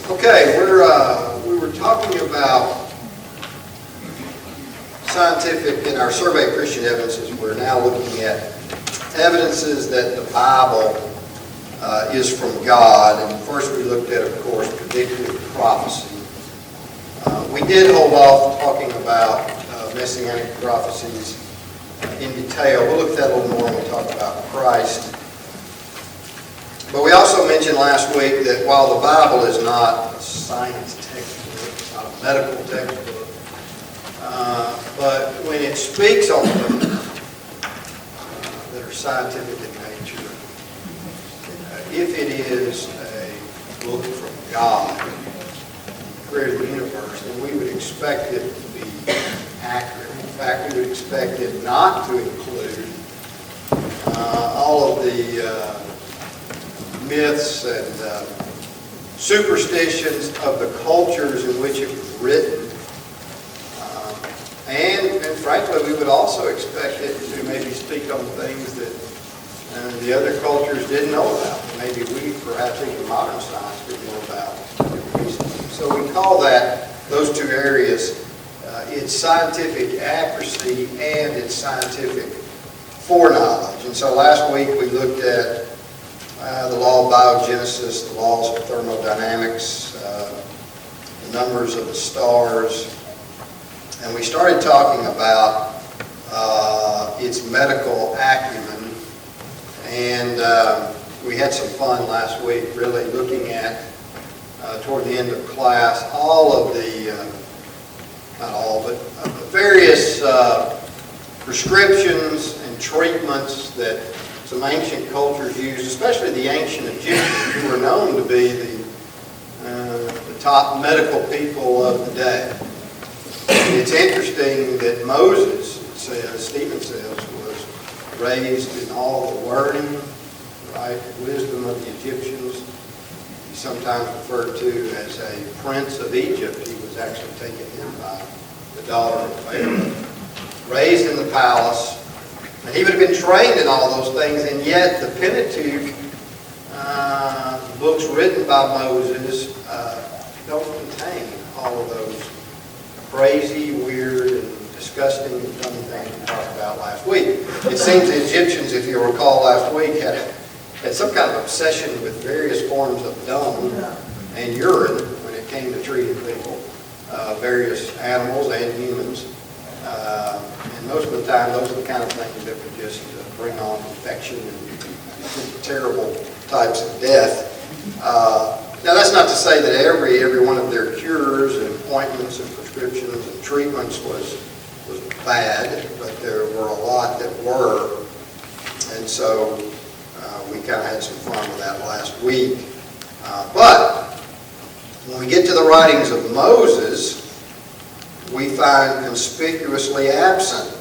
Okay, we were talking about scientific, in our survey of Christian evidences, we're now looking at evidences that the Bible is from God. And first we looked at, of course, predictive prophecy. We did hold off talking about messianic prophecies in detail. We'll look at that a little more when we talk about Christ. But we also mentioned last week that while the Bible is not a science textbook, it's not a medical textbook, but when it speaks on things that are scientific in nature, if it is a book from God, the creator of the universe, then we would expect it to be accurate. In fact, we would expect it not to include all of the myths and superstitions of the cultures in which it was written. And frankly, we would also expect it to maybe speak on things that the other cultures didn't know about. Maybe we, perhaps even modern science, didn't know about. So we call those two areas, its scientific accuracy and its scientific foreknowledge. And so last week we looked at the law of biogenesis, the laws of thermodynamics, the numbers of the stars, and we started talking about its medical acumen. And we had some fun last week, really looking at, toward the end of class, all of the, not all, but various prescriptions and treatments that some ancient cultures used, especially the ancient Egyptians, who were known to be the top medical people of the day. And it's interesting that Moses, Stephen says, was raised in all the learning, right, wisdom of the Egyptians. He's sometimes referred to as a prince of Egypt. He was actually taken in by the daughter of Pharaoh. Raised in the palace. And he would have been trained in all those things, and yet the Pentateuch, books written by Moses, don't contain all of those crazy, weird, and disgusting and funny things we talked about last week. It seems the Egyptians, if you recall last week, had some kind of obsession with various forms of dung and urine when it came to treating people, various animals and humans. And most of the time, those are the kind of things that would just bring on infection and terrible types of death. Now, that's not to say that every one of their cures and ointments and prescriptions and treatments was bad, but there were a lot that were. And so we kind of had some fun with that last week. But when we get to the writings of Moses, we find conspicuously absent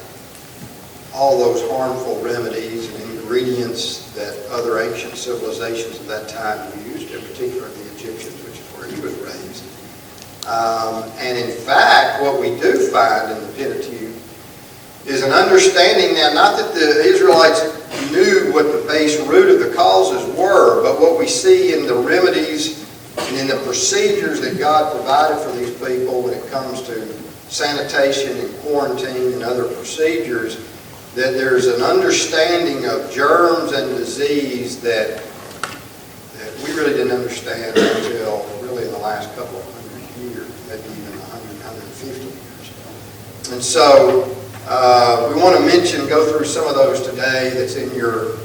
all those harmful remedies and ingredients that other ancient civilizations of that time used, in particular the Egyptians, which is where he was raised. And in fact, what we do find in the Pentateuch is an understanding now, not that the Israelites knew what the base root of the causes were, but what we see in the remedies and in the procedures that God provided for these people when it comes to sanitation and quarantine and other procedures, that there's an understanding of germs and disease that we really didn't understand until really in the last couple of hundred years, maybe even 100, 150 years. And so we want to go through some of those today that's in your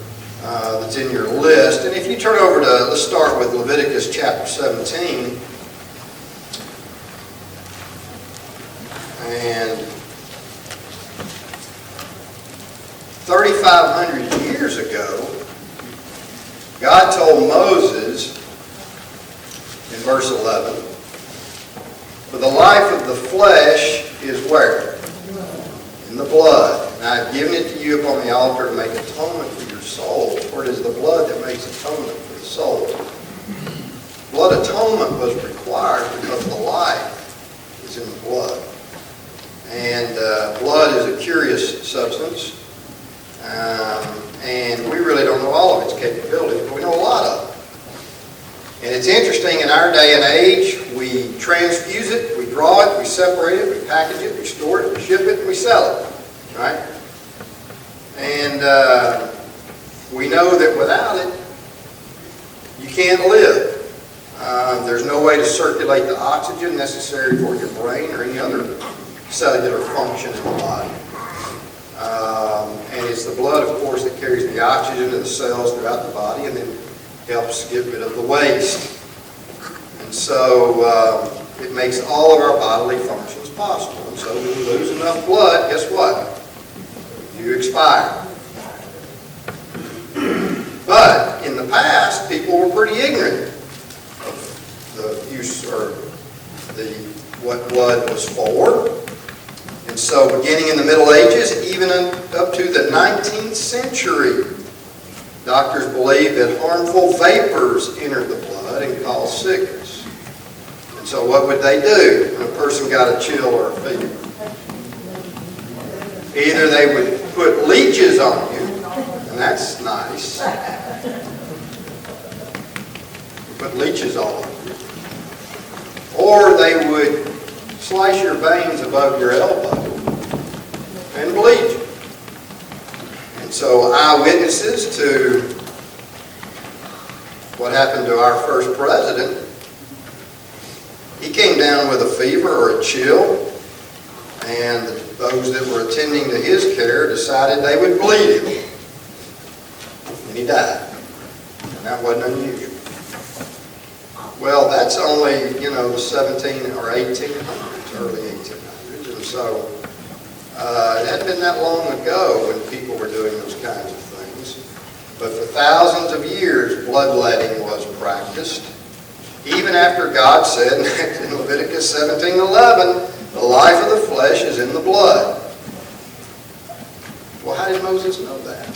list. And if you turn over to, let's start with Leviticus chapter 17. And 3,500 years ago, God told Moses in verse 11, "For the life of the flesh is where? In the blood. And I have given it to you upon the altar to make atonement for your souls. For it is the blood that makes atonement for the soul." Blood atonement was required because the life is in the blood. And blood is a curious substance. And we really don't know all of its capabilities, but we know a lot of it. And it's interesting in our day and age, age, we transfuse it, we draw it, we separate it, we package it, we store it, we ship it, and we sell it, right? And we know that without it, you can't live. There's no way to circulate the oxygen necessary for your brain or any other cellular function in the body. And it's the blood, of course, that carries the oxygen to the cells throughout the body and then helps get rid of the waste. And so it makes all of our bodily functions possible. And so when you lose enough blood, guess what? You expire. But in the past, people were pretty ignorant of the use or what blood was for. And so beginning in the Middle Ages, even up to the 19th century, doctors believed that harmful vapors entered the blood and caused sickness. And so what would they do when a person got a chill or a fever? Either they would put leeches on you, and that's nice. Put leeches all over you. Or they would slice your veins above your elbow and bleed you. And so eyewitnesses to what happened to our first president, he came down with a fever or a chill, and those that were attending to his care decided they would bleed him. And he died. And that wasn't unusual. Well, that's only, the 17 or 1800s, early 1800s. And so it hadn't been that long ago when people were doing those kinds of things. But for thousands of years, bloodletting was practiced. Even after God said in Leviticus 17:11, the life of the flesh is in the blood. Well, how did Moses know that?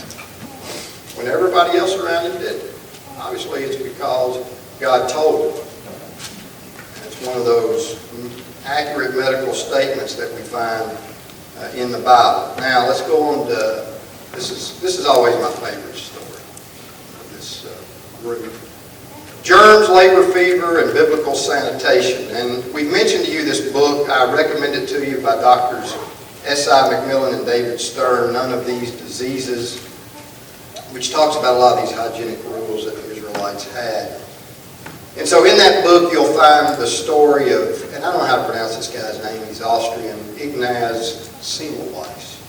When everybody else around him did. Obviously, it's because God told him. It's one of those accurate medical statements that we find in the Bible. Now, let's go on to, this is always my favorite story of this group. Germs, labor fever, and biblical sanitation. And we've mentioned to you this book. I recommend it to you by Doctors S.I. McMillan and David Stern, None of These Diseases, which talks about a lot of these hygienic rules that the Israelites had. And so in that book, you'll find the story of, and I don't know how to pronounce this guy's name, he's Austrian, Ignaz Semmelweis.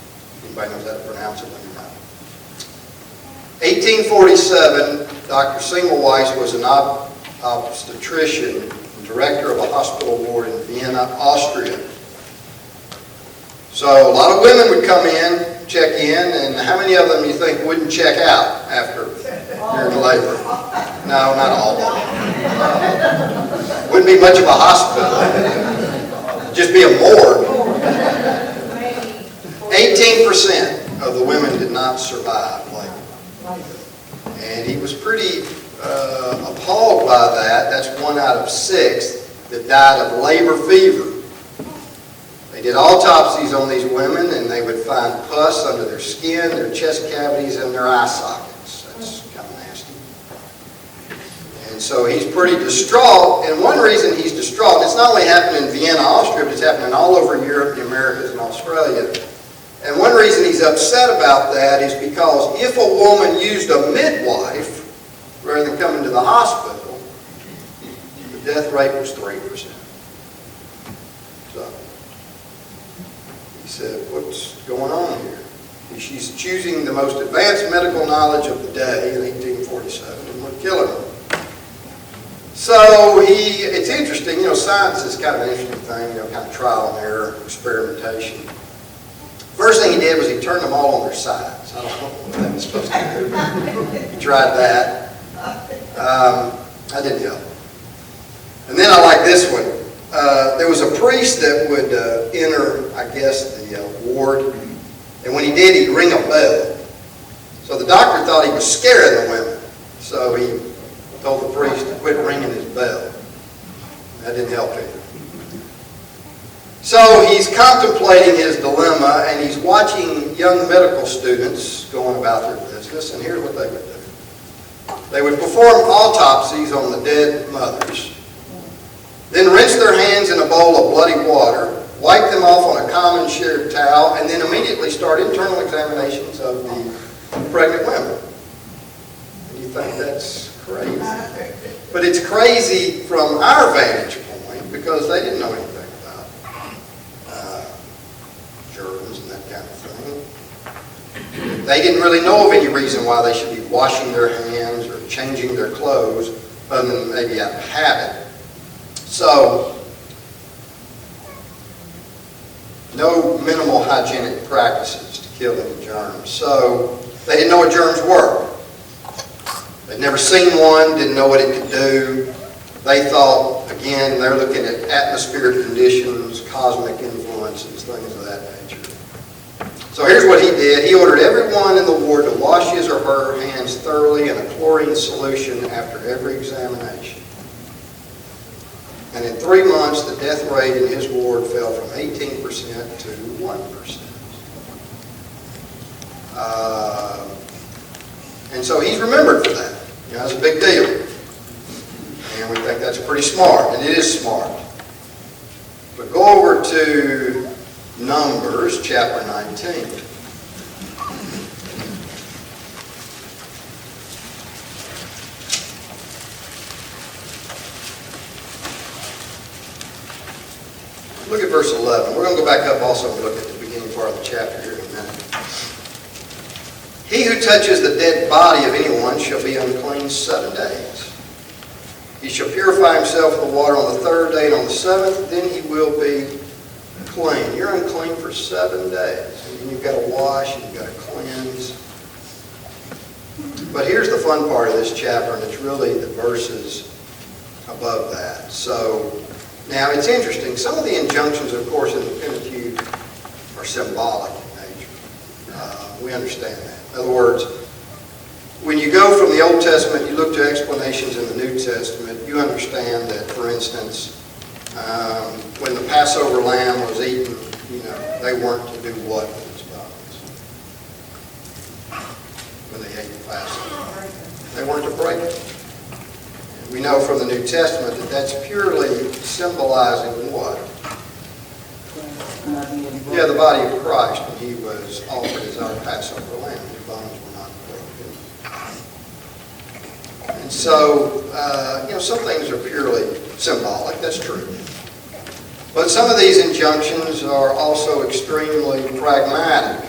Anybody knows how to pronounce it? Let me know. 1847, Dr. Semmelweis was an obstetrician and director of a hospital ward in Vienna, Austria. So a lot of women would come in, check in, and how many of them you think wouldn't check out after during labor? No, not all of them. Wouldn't be much of a hospital. Just be a morgue. 18% of the women did not survive labor. And he was pretty appalled by that. That's 1 out of 6 that died of labor fever. They did autopsies on these women, and they would find pus under their skin, their chest cavities, and their eye sockets. That's kind of nasty. And so he's pretty distraught. And one reason he's distraught, it's not only happening in Vienna, Austria, but it's happening all over Europe, the Americas, and Australia. And one reason he's upset about that is because if a woman used a midwife rather than coming to the hospital, the death rate was 3%. So he said, what's going on here? She's choosing the most advanced medical knowledge of the day in 1847 and would kill him. So it's interesting, science is kind of an interesting thing, kind of trial and error, experimentation. First thing he did was he turned them all on their sides. I don't know what that was supposed to do. He tried that. That didn't help. And then I like this one. There was a priest that would enter, I guess, the ward. And when he did, he'd ring a bell. So the doctor thought he was scaring the women. So he told the priest to quit ringing his bell. That didn't help either. So he's contemplating his dilemma, and he's watching young medical students going about their business, and here's what they would do. They would perform autopsies on the dead mothers, their hands in a bowl of bloody water, wipe them off on a common shared towel, and then immediately start internal examinations of the pregnant women. And you think that's crazy. But it's crazy from our vantage point because they didn't know anything about germs and that kind of thing. They didn't really know of any reason why they should be washing their hands or changing their clothes other than maybe out of habit. So, no minimal hygienic practices to kill any germs. So, they didn't know what germs were. They'd never seen one, didn't know what it could do. They thought, again, they're looking at atmospheric conditions, cosmic influences, things of that nature. So here's what he did. He ordered everyone in the ward to wash his or her hands thoroughly in a chlorine solution after every examination. And in 3 months, the death rate in his ward fell from 18% to 1%. And so he's remembered for that. You know, that's a big deal. And we think that's pretty smart, and it is smart. But go over to Numbers chapter 19. Look at verse 11. We're going to go back up also and look at the beginning part of the chapter here in a minute. He who touches the dead body of anyone shall be unclean 7 days. He shall purify himself with the water on the 3rd day, and on the 7th, then he will be clean. You're unclean for 7 days. And you've got to wash, and you've got to cleanse. But here's the fun part of this chapter, and it's really the verses above that. So, now it's interesting. Some of the injunctions, of course, in the Pentateuch are symbolic in nature. We understand that. In other words, when you go from the Old Testament, you look to explanations in the New Testament, you understand that, for instance, when the Passover lamb was eaten, you know, they weren't to do what with its bones when they ate the Passover. They weren't to break it. And we know from the New Testament that that's purely symbolizing what? Yeah, the body of Christ when he was offered as our Passover lamb. His bones were not broken. And so, you know, some things are purely symbolic. That's true. But some of these injunctions are also extremely pragmatic.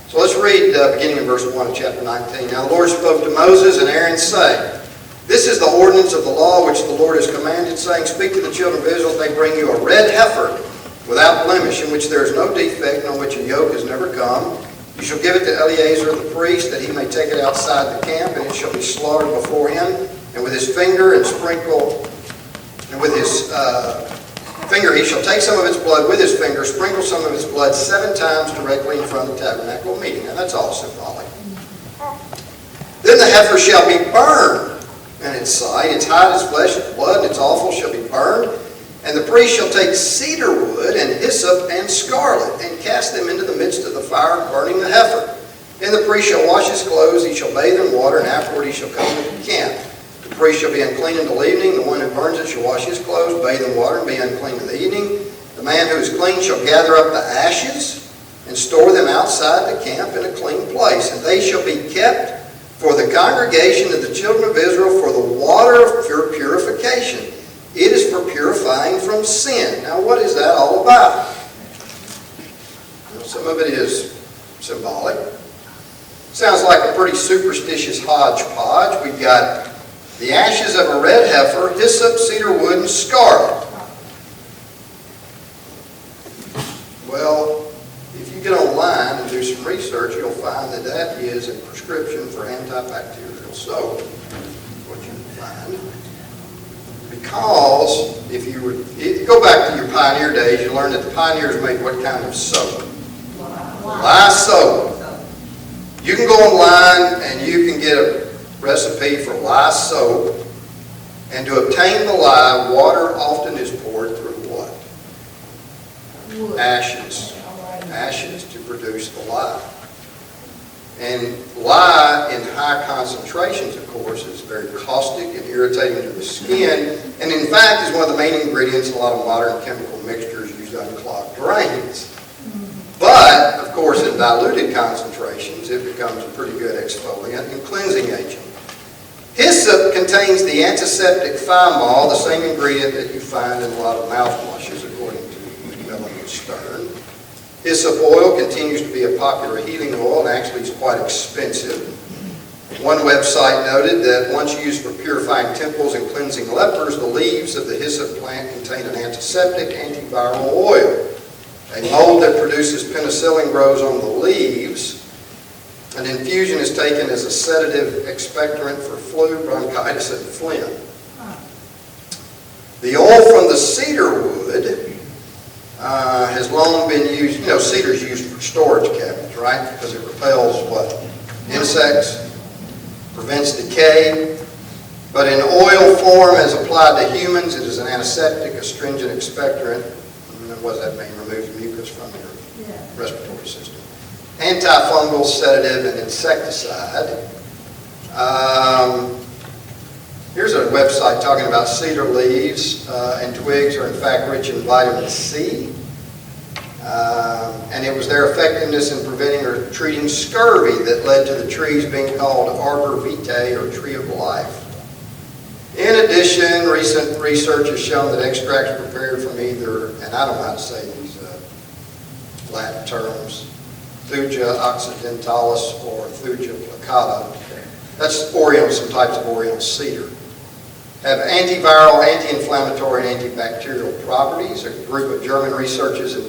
So let's read beginning in verse 1 of chapter 19. Now the Lord spoke to Moses and Aaron, saying, This is the ordinance of the law which the Lord has commanded, saying, Speak to the children of Israel, they bring you a red heifer without blemish, in which there is no defect, and on which a yoke has never come. You shall give it to Eleazar the priest, that he may take it outside the camp, and it shall be slaughtered before him, and with his finger and sprinkle, and with his finger he shall take some of its blood with his finger, sprinkle some of its blood 7 times directly in front of the tabernacle of meeting. Now that's all symbolic. Then the heifer shall be burned in its sight, its hide, its flesh, its blood, and its offal shall be burned. And the priest shall take cedar wood and hyssop and scarlet, and cast them into the midst of the fire, burning the heifer. Then the priest shall wash his clothes, he shall bathe in water, and afterward he shall come to the camp. The priest shall be unclean until evening. The one who burns it shall wash his clothes, bathe in water, and be unclean in the evening. The man who is clean shall gather up the ashes and store them outside the camp in a clean place. And they shall be kept for the congregation of the children of Israel for the water of purification. It is for purifying from sin. Now, what is that all about? Well, some of it is symbolic. Sounds like a pretty superstitious hodgepodge. We've got the ashes of a red heifer, hyssop, cedar wood, and scarlet. Well, if you get online and do some research, you'll find that that is a prescription for antibacterial soap. That's what you find. Because if you were, go back to your pioneer days, you learned that the pioneers made what kind of soap? Lye soap. You can go online and you can get a recipe for lye soap. And to obtain the lye, water often is poured through what? Ashes. Ashes to produce the lye. And lye in high high concentrations, of course, is very caustic and irritating to the skin, and in fact is one of the main ingredients in a lot of modern chemical mixtures used to unclog drains. But, of course, in diluted concentrations, it becomes a pretty good exfoliant and cleansing agent. Hyssop contains the antiseptic thymol, the same ingredient that you find in a lot of mouthwashes, according to McMillan and Stern. Hyssop oil continues to be a popular healing oil and actually is quite expensive. One website noted that once used for purifying temples and cleansing lepers, the leaves of the hyssop plant contain an antiseptic, antiviral oil. A mold that produces penicillin grows on the leaves. An infusion is taken as a sedative expectorant for flu, bronchitis, and phlegm. The oil from the cedar wood has long been used. You know, cedar is used for storage cabinets, right? Because it repels what? Insects, prevents decay. But in oil form, as applied to humans, it is an antiseptic, astringent expectorant. And what does that mean? Removes mucus from your respiratory system. Antifungal, sedative, and insecticide. Here's a website talking about cedar leaves and twigs are in fact rich in vitamin C. And it was their effectiveness in preventing or treating scurvy that led to the trees being called arbor vitae, or tree of life. In addition, recent research has shown that extracts prepared from either, and I don't know how to say these Latin terms, Thuja occidentalis or Thuja plicata, that's some types of oriental cedar, have antiviral, anti-inflammatory, and antibacterial properties. A group of German researchers in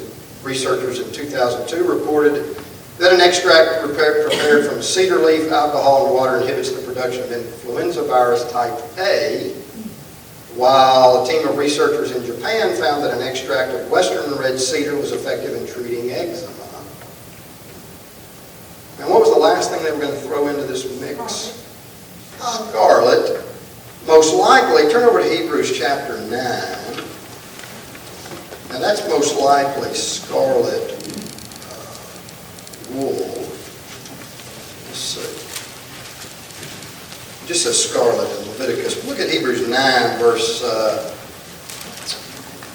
2002 reported that an extract prepared from cedar leaf, alcohol, and water inhibits the production of influenza virus type A, while a team of researchers in Japan found that an extract of western red cedar was effective in treating eczema. And what was the last thing they were going to throw into this mix? Scarlet. Most likely, turn over to Hebrews chapter 9. And that's most likely scarlet wool. Let's see. Just says scarlet in Leviticus. Look at Hebrews 9, verse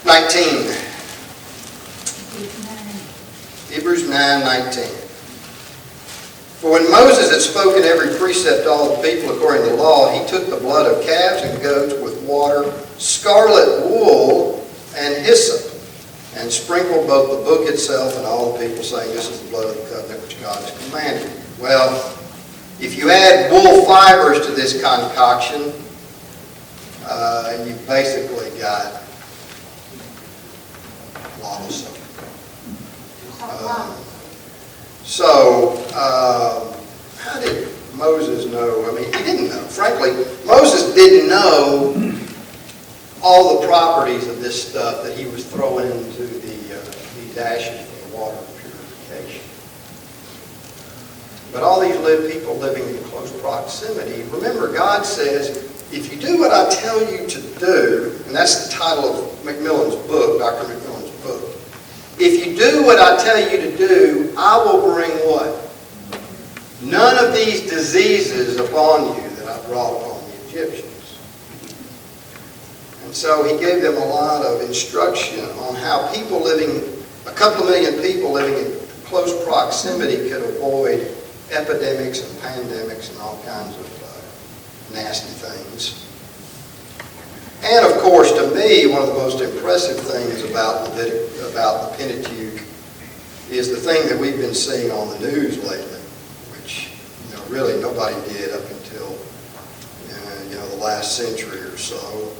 19. Hebrews 9:19. For when Moses had spoken every precept to all the people according to the law, he took the blood of calves and goats with water, scarlet wool, and hyssop, and sprinkled both the book itself and all the people, saying, this is the blood of the covenant which God has commanded. Well, if you add wool fibers to this concoction, you've basically got a lot of soap. How did Moses know? I mean, he didn't know. Frankly, Moses didn't know all the properties of this stuff that he was throwing into these ashes for the water purification. But all these people living in close proximity, remember, God says, if you do what I tell you to do, and that's the title of McMillan's book, Dr. McMillan's book, if you do what I tell you to do, I will bring what? None of these diseases upon you that I brought upon the Egyptians. And so he gave them a lot of instruction on how people living, a couple of million people living in close proximity could avoid epidemics and pandemics and all kinds of nasty things. And of course, to me, one of the most impressive things about the Pentateuch is the thing that we've been seeing on the news lately, which really nobody did up until the last century or so,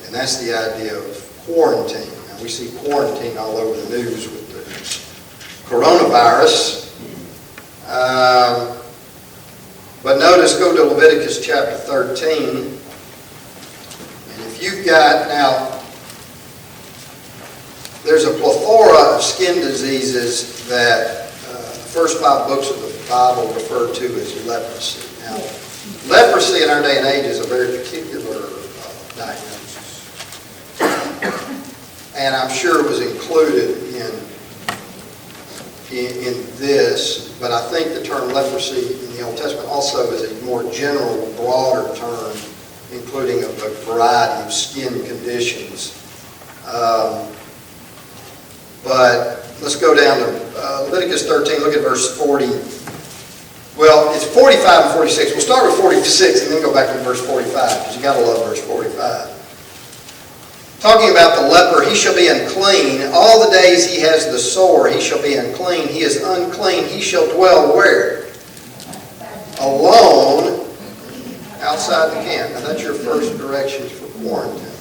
and that's the idea of quarantine. Now, we see quarantine all over the news with the coronavirus. But notice, go to Leviticus chapter 13. And if you've got, now, there's a plethora of skin diseases that the first 5 books of the Bible refer to as leprosy. Now, leprosy in our day and age is a very particular diagnosis. And I'm sure it was included in this, but I think the term leprosy in the Old Testament also is a more general, broader term, including a variety of skin conditions. But let's go down to Leviticus 13, look at verse 40. Well, it's 45 and 46. We'll start with 46 and then go back to verse 45, because you got to love verse 45. Talking about the leper, he shall be unclean. All the days he has the sore, he shall be unclean. He is unclean. He shall dwell where? Alone, outside the camp. Now that's your first directions for quarantine.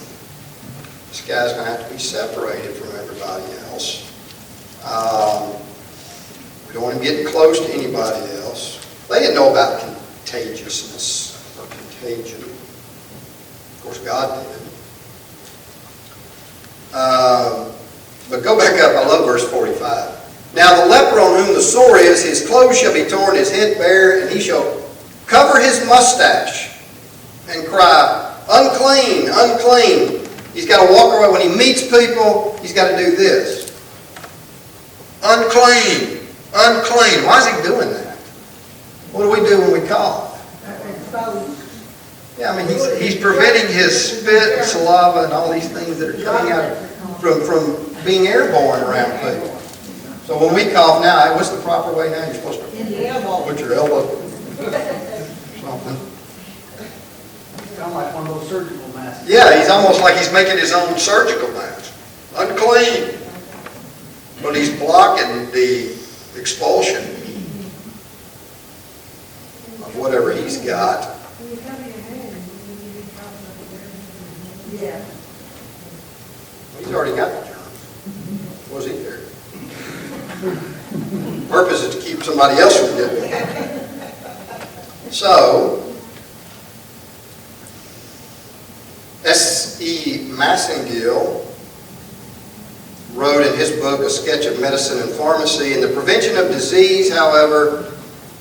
This guy's going to have to be separated from everybody else. We don't want him getting close to anybody else. They didn't know about contagiousness or contagion. Of course, God did. But go back up. I love verse 45. Now the leper on whom the sore is, his clothes shall be torn, his head bare, and he shall cover his mustache and cry, unclean, unclean. He's got to walk away. When he meets people, he's got to do this. Unclean, unclean. Why is he doing that? What do we do when we cough? Yeah, I mean, he's preventing his spit and saliva and all these things that are coming out from being airborne around people. So when we cough now, what's the proper way now? You're supposed to put your elbow something. Kind of like one of those surgical masks. Yeah, he's almost like he's making his own surgical mask. Unclean. But he's blocking the expulsion of whatever he's got. Yeah. He's already got the germ. What was he there? Purpose is to keep somebody else from getting it. So, S.E. Massengill wrote in his book A Sketch of Medicine and Pharmacy, in the prevention of disease, however,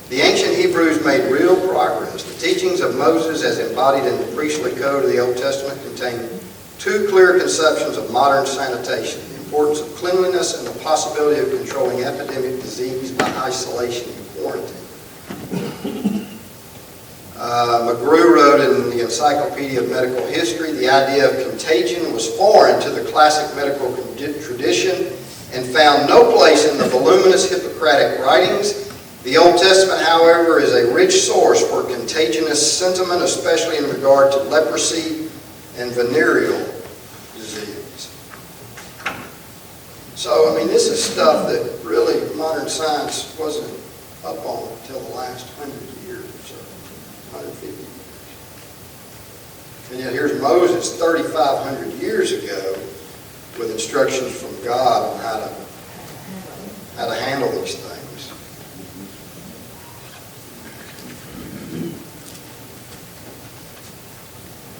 the ancient Hebrews made real progress. The teachings of Moses as embodied in the priestly code of the Old Testament contain two clear conceptions of modern sanitation: the importance of cleanliness and the possibility of controlling epidemic disease by isolation and quarantine. McGrew wrote in the Encyclopedia of Medical History, the idea of contagion was foreign to the classic medical tradition and found no place in the voluminous Hippocratic writings. The Old Testament, however, is a rich source for contagious sentiment, especially in regard to leprosy and venereal disease. So, I mean, this is stuff that really modern science wasn't up on until the last 100 years or so, 150 years. And yet here's Moses 3,500 years ago with instructions from God on how to handle these things.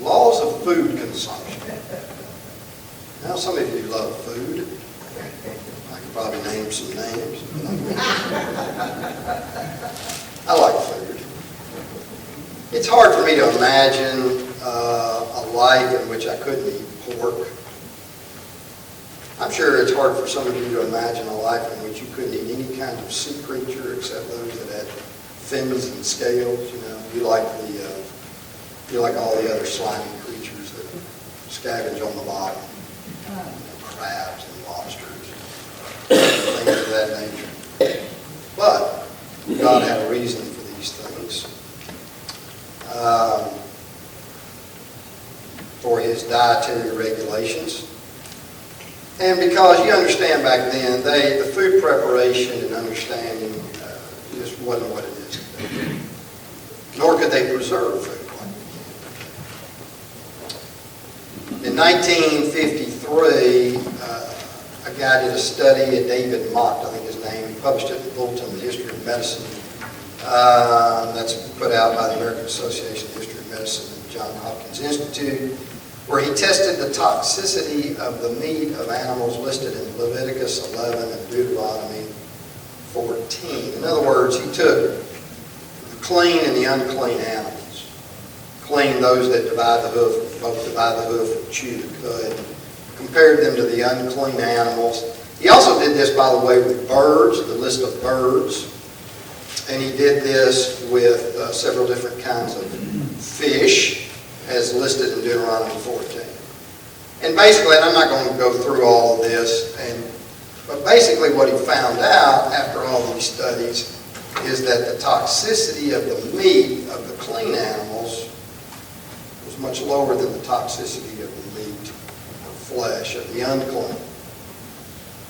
Laws of food consumption. Now, some of you love food. I could probably name some names. I like food. It's hard for me to imagine a life in which I couldn't eat pork. I'm sure it's hard for some of you to imagine a life in which you couldn't eat any kind of sea creature except those that had fins and scales. You know, you like all the other slimy creatures that scavenge on the bottom. You know, crabs and lobsters, things of that nature. But God had a reason for these things. For his dietary regulations. And because you understand back then, the food preparation and understanding just wasn't what it is today. Nor could they preserve food like that. In 1953, a guy did a study, David Mott, I think his name, he published it in the Bulletin of the History of Medicine. That's put out by the American Association of History of Medicine and Johns Hopkins Institute, where he tested the toxicity of the meat of animals listed in Leviticus 11 and Deuteronomy 14. In other words, he took the clean and the unclean animals. Clean, those that divide the hoof, both divide the hoof and chew the cud. Compared them to the unclean animals. He also did this, by the way, with birds, the list of birds. And he did this with several different kinds of fish, as listed in Deuteronomy 14. And basically, and I'm not going to go through all of this, but basically what he found out after all these studies is that the toxicity of the meat of the clean animals was much lower than the toxicity of the meat of flesh of the unclean.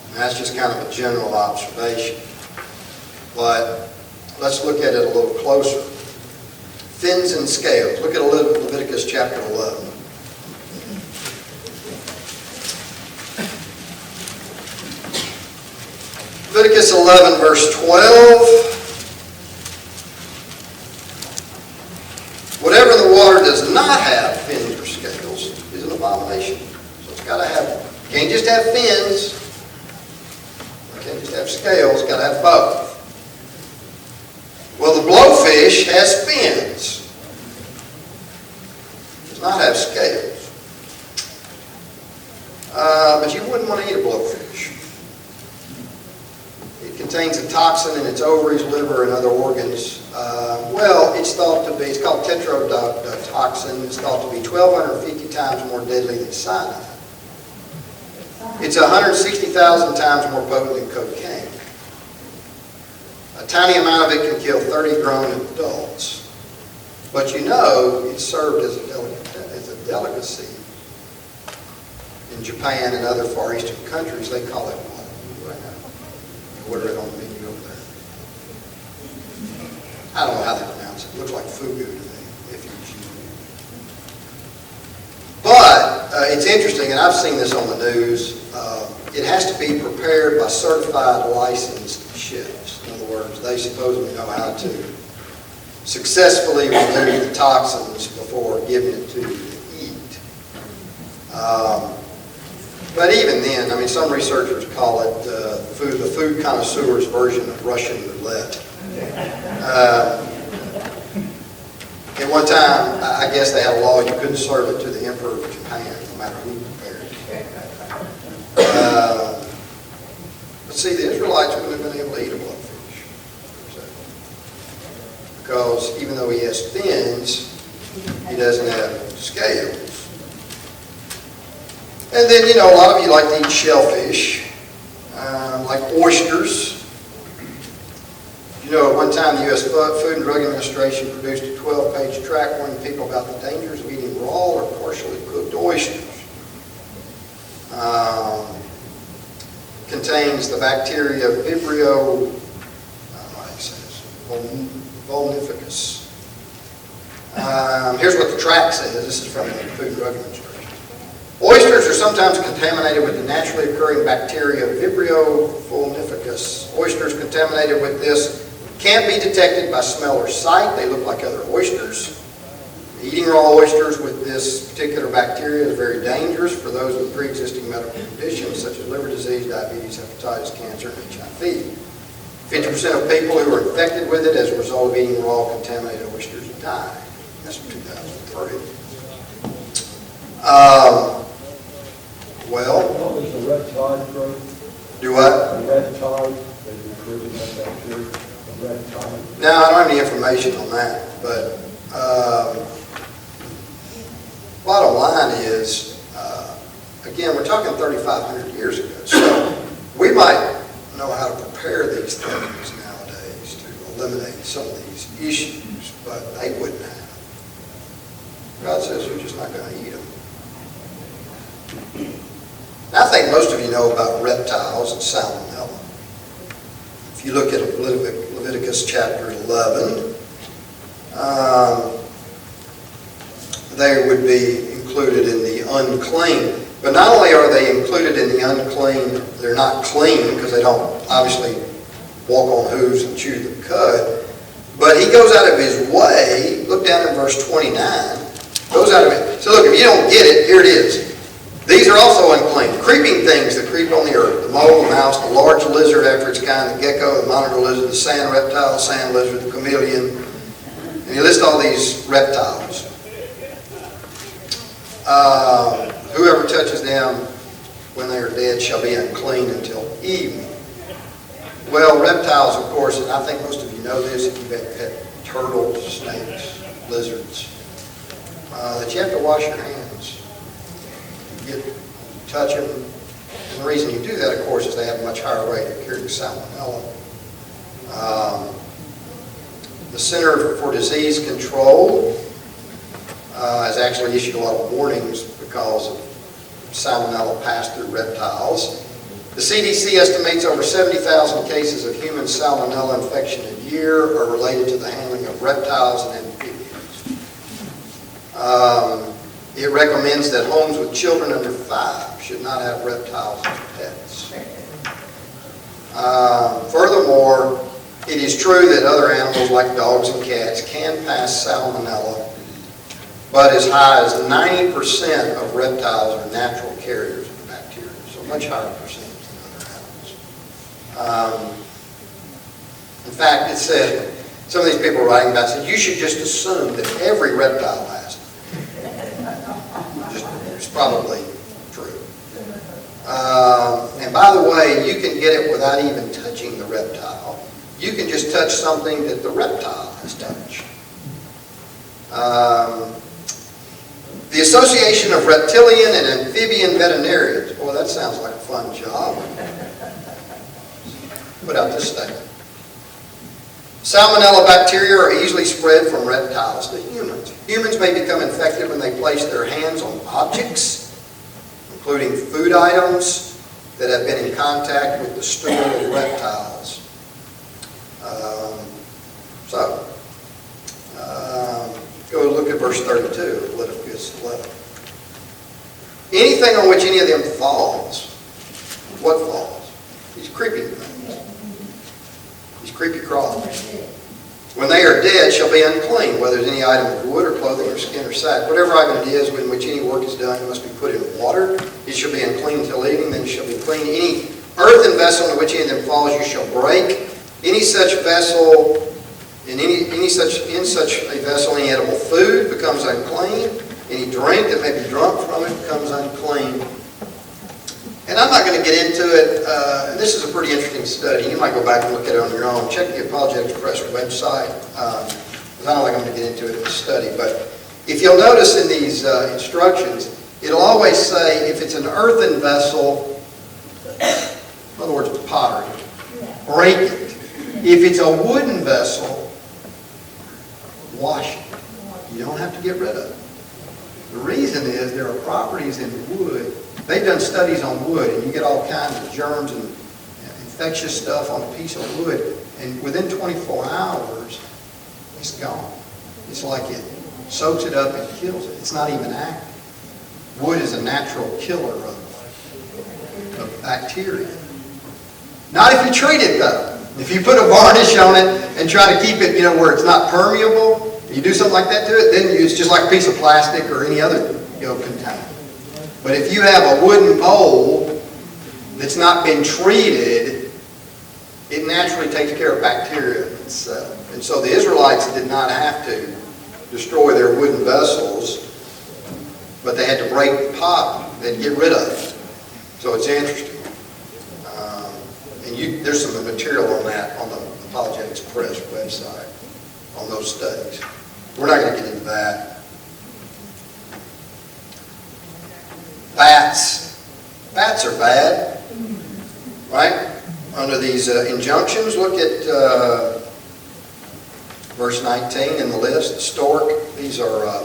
And that's just kind of a general observation. But let's look at it a little closer. Fins and scales. Look at Leviticus chapter 11. Leviticus 11, verse 12. Whatever in the water does not have fins or scales is an abomination. So it's got to have, you can't just have fins. You can't just have scales, it's got to have both. Well, the blowfish has fins. It does not have scales. But you wouldn't want to eat a blowfish. It contains a toxin in its ovaries, liver, and other organs. It's thought to be, it's called tetrodotoxin. It's thought to be 1,250 times more deadly than cyanide. It's 160,000 times more potent than cocaine. A tiny amount of it can kill 30 grown adults. But you know, it's served as a delicacy. In Japan and other Far Eastern countries, they call it what right now. You order it on the menu over there. I don't know how they pronounce it. It looks like fugu to me, if you choose. But it's interesting, and I've seen this on the news. It has to be prepared by certified licensed chefs. In other words, they supposedly know how to successfully remove the toxins before giving it to you to eat. But even then, I mean, some researchers call it the food connoisseur's version of Russian roulette. At one time, I guess they had a law you couldn't serve it to the emperor of Japan, no matter who prepared it. But see, the Israelites wouldn't have been able to eat a blowfish. Because even though he has fins, he doesn't have scales. And then, a lot of you like to eat shellfish, like oysters. At one time the U.S. Food and Drug Administration produced a 12-page tract warning people about the dangers of eating raw or partially cooked oysters. Contains the bacteria Vibrio, vulnificus. Here's what the tract says. This is from the Food and Drug Administration. Oysters are sometimes contaminated with the naturally occurring bacteria Vibrio vulnificus. Oysters contaminated with this can't be detected by smell or sight. They look like other oysters. Eating raw oysters with this particular bacteria is very dangerous for those with pre-existing medical conditions such as liver disease, diabetes, hepatitis, cancer, and HIV. 50% of people who are infected with it as a result of eating raw contaminated oysters die. That's from 2003. What was the red tide growth? Do what? The red tide, they recruited that bacteria, the red tide. Now, I don't have any information on that, but bottom line is, again, we're talking 3,500 years ago, so we might know how to prepare these things nowadays to eliminate some of these issues, but they wouldn't have. God says you're just not going to eat them. Now, I think most of you know about reptiles and salmonella. If you look at Leviticus chapter 11, they would be included in the unclean. But not only are they included in the unclean, they're not clean because they don't obviously walk on hooves and chew the cud. But he goes out of his way, look down in verse 29, goes out of it. So look, if you don't get it, here it is. These are also unclean. Creeping things that creep on the earth. The mole, the mouse, the large lizard after its kind, the gecko, the monitor lizard, the sand reptile, the sand lizard, the chameleon. And he lists all these reptiles. Whoever touches them when they are dead shall be unclean until evening. Well, reptiles, of course, and I think most of you know this, if you've had pet turtles, snakes, lizards, that you have to wash your hands. You touch them. And the reason you do that, of course, is they have a much higher rate of curing salmonella. The Center for Disease Control has actually issued a lot of warnings because of salmonella passed through reptiles. The CDC estimates over 70,000 cases of human salmonella infection a year are related to the handling of reptiles and amphibians. It recommends that homes with children under 5 should not have reptiles as pets. Furthermore, it is true that other animals like dogs and cats can pass salmonella, but as high as 90% of reptiles are natural carriers of bacteria, so much higher percentage than other animals. In fact, it said, some of these people were writing about it, said, you should just assume that every reptile has it. It's probably true. And by the way, you can get it without even touching the reptile. You can just touch something that the reptile has touched. The Association of Reptilian and Amphibian Veterinarians. Boy, that sounds like a fun job. Put out this statement. Salmonella bacteria are easily spread from reptiles to humans. Humans may become infected when they place their hands on objects, including food items that have been in contact with the stool of reptiles. Go look at verse 32 of Leviticus 11. Anything on which any of them falls, what falls? These creeping things. These creepy crawlers. When they are dead, shall be unclean, whether it's any item of wood or clothing or skin or sack. Whatever item it is in which any work is done, it must be put in water. It shall be unclean until evening, then it shall be clean. Any earthen vessel in which any of them falls, you shall break. Any such vessel, in such a vessel, any edible food becomes unclean. Any drink that may be drunk from it becomes unclean. And I'm not going to get into it. This is a pretty interesting study. You might go back and look at it on your own. Check the Apologetics Press website. Because I don't think I'm going to get into it in the study. But if you'll notice in these instructions, it'll always say if it's an earthen vessel, in other words, pottery, break it. If it's a wooden vessel, wash it. You don't have to get rid of it. The reason is there are properties in wood. They've done studies on wood, and you get all kinds of germs and infectious stuff on a piece of wood, and within 24 hours, it's gone. It's like it soaks it up and kills it. It's not even active. Wood is a natural killer of bacteria. Not if you treat it, though. If you put a varnish on it and try to keep it, where it's not permeable, you do something like that to it, then it's just like a piece of plastic or any other, container. But if you have a wooden bowl that's not been treated, it naturally takes care of bacteria itself. And so the Israelites did not have to destroy their wooden vessels, but they had to break the pot and get rid of it. So it's interesting. And there's some material on that on the Apologetics Press website on those studies. We're not going to get into that. Bats. Bats are bad, right? Under these injunctions, look at verse 19 in the list. Stork. These are.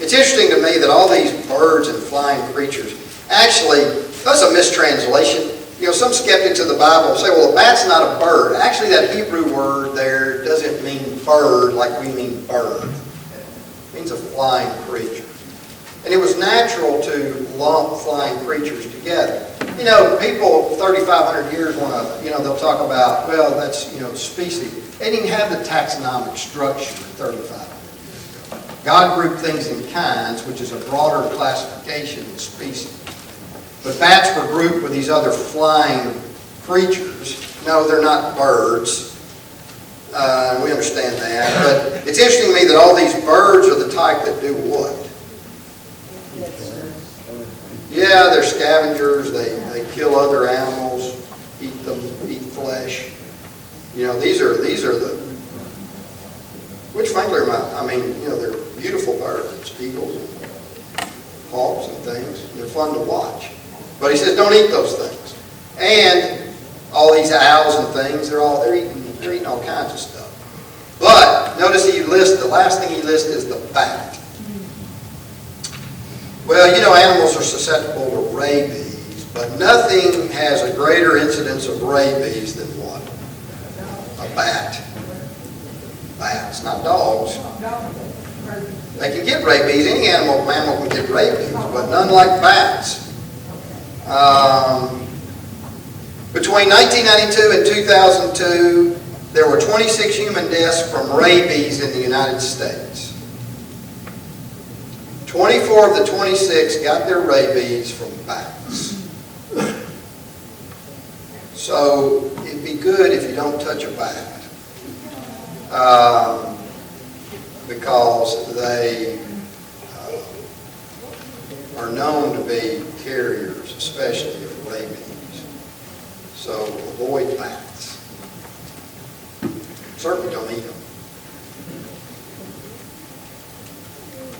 It's interesting to me that all these birds and flying creatures. Actually, that's a mistranslation. Some skeptics of the Bible say, well, a bat's not a bird. Actually, that Hebrew word there doesn't mean bird like we mean bird. It means a flying creature. And it was natural to lump flying creatures together. People 3,500 years want to, they'll talk about, well, that's, species. They didn't have the taxonomic structure 3,500 years ago. God grouped things in kinds, which is a broader classification than species. But bats were grouped with these other flying creatures. No, they're not birds. We understand that. But it's interesting to me that all these birds are the type that do what? Yeah, they're scavengers. They kill other animals, eat flesh. You know, these are the, which frankly are they're beautiful birds, eagles and hawks and things. They're fun to watch. But he says, don't eat those things. And all these owls and things, they're eating all kinds of stuff. But notice the last thing he lists is the bat. Well, you know, animals are susceptible to rabies, but nothing has a greater incidence of rabies than what? A bat. Bats, not dogs. They can get rabies. Any mammal can get rabies, but none like bats. Between 1992 and 2002, there were 26 human deaths from rabies in the United States. 24 of the 26 got their rabies from bats. So it'd be good if you don't touch a bat. Because they are known to be carriers, especially of rabies. So avoid bats. Certainly don't eat them.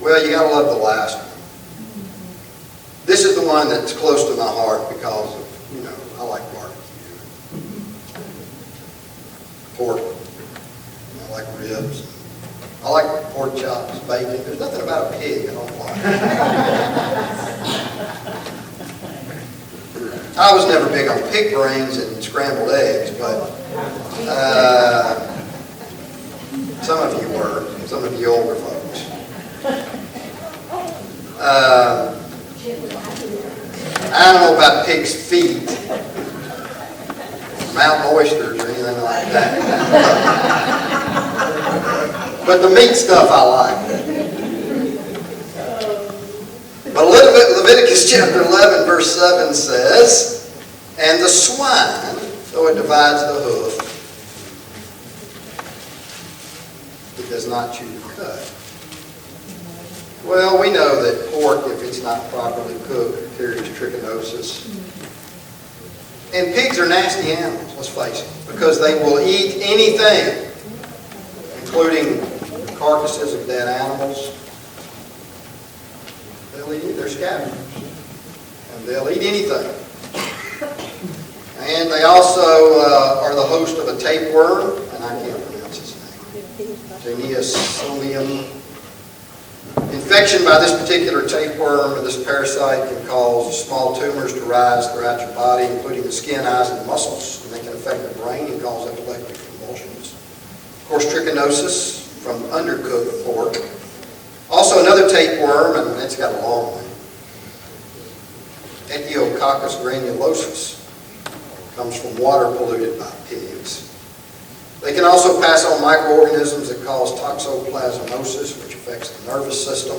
Well, you gotta love the last one. This is the one that's close to my heart because of, I like barbecue. Pork. I like ribs. I like pork chops, bacon. There's nothing about a pig I don't like. I was never big on pig brains and scrambled eggs, but some of you were, some of you older folks. I don't know about pig's feet, mountain oysters or anything like that. But the meat stuff I like. But Leviticus chapter 11 verse 7 says, and the swine, though it divides the hoof, it does not chew the cud. Well, we know that pork, if it's not properly cooked, carries trichinosis. And pigs are nasty animals, let's face it, because they will eat anything, including carcasses of dead animals. They're scavengers, and they'll eat anything. And they also are the host of a tapeworm, and I can't pronounce his name, Teniasolium. Infection by this particular tapeworm or this parasite can cause small tumors to rise throughout your body, including the skin, eyes, and muscles, and they can affect the brain and cause epileptic convulsions. Of course, trichinosis from undercooked pork. Also another tapeworm, and it's got a long one, Ethiococcus granulosus, comes from water polluted by pigs. They can also pass on microorganisms that cause toxoplasmosis, which affects the nervous system.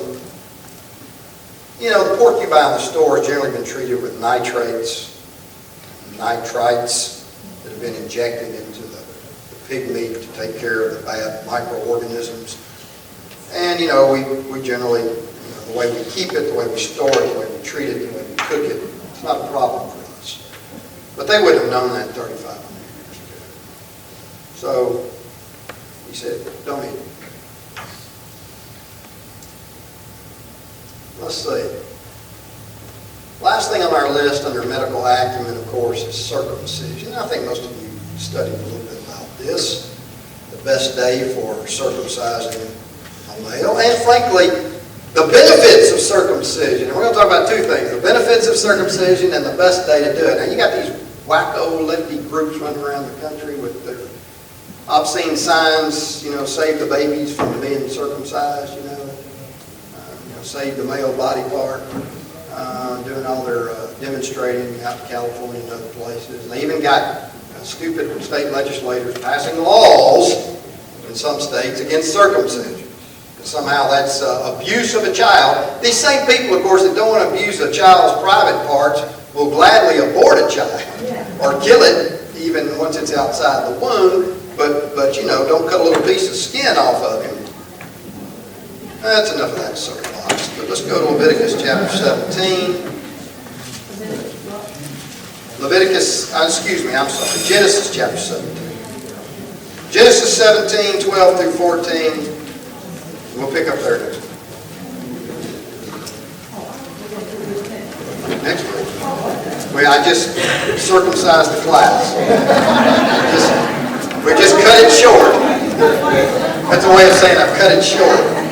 You know, the pork you buy in the store has generally been treated with nitrates, nitrites that have been injected into the pig meat to take care of the bad microorganisms. And, we generally, the way we keep it, the way we store it, the way we treat it, the way we cook it, it's not a problem for us. But they wouldn't have known that 3,500 years ago. So, he said, don't eat it. Let's see. Last thing on our list under medical acumen, of course, is circumcision. I think most of you studied a little bit about this. The best day for circumcising a male. And frankly, the benefits of circumcision. And we're going to talk about two things. The benefits of circumcision and the best day to do it. Now, you got these wacko lefty groups running around the country with their obscene signs, save the babies from being circumcised, save the male body part, doing all their demonstrating out in California and other places. And they even got stupid state legislators passing laws in some states against circumcision. And somehow that's abuse of a child. These same people, of course, that don't want to abuse a child's private parts will gladly abort a child or kill it even once it's outside the womb. But don't cut a little piece of skin off of him. That's enough of that soapbox. But let's go to Leviticus chapter 17. Genesis chapter 17. Genesis 17, 12 through 14. We'll pick up there next week. Next week. Well, I just circumcised the class. We just cut it short. That's a way of saying I've cut it short.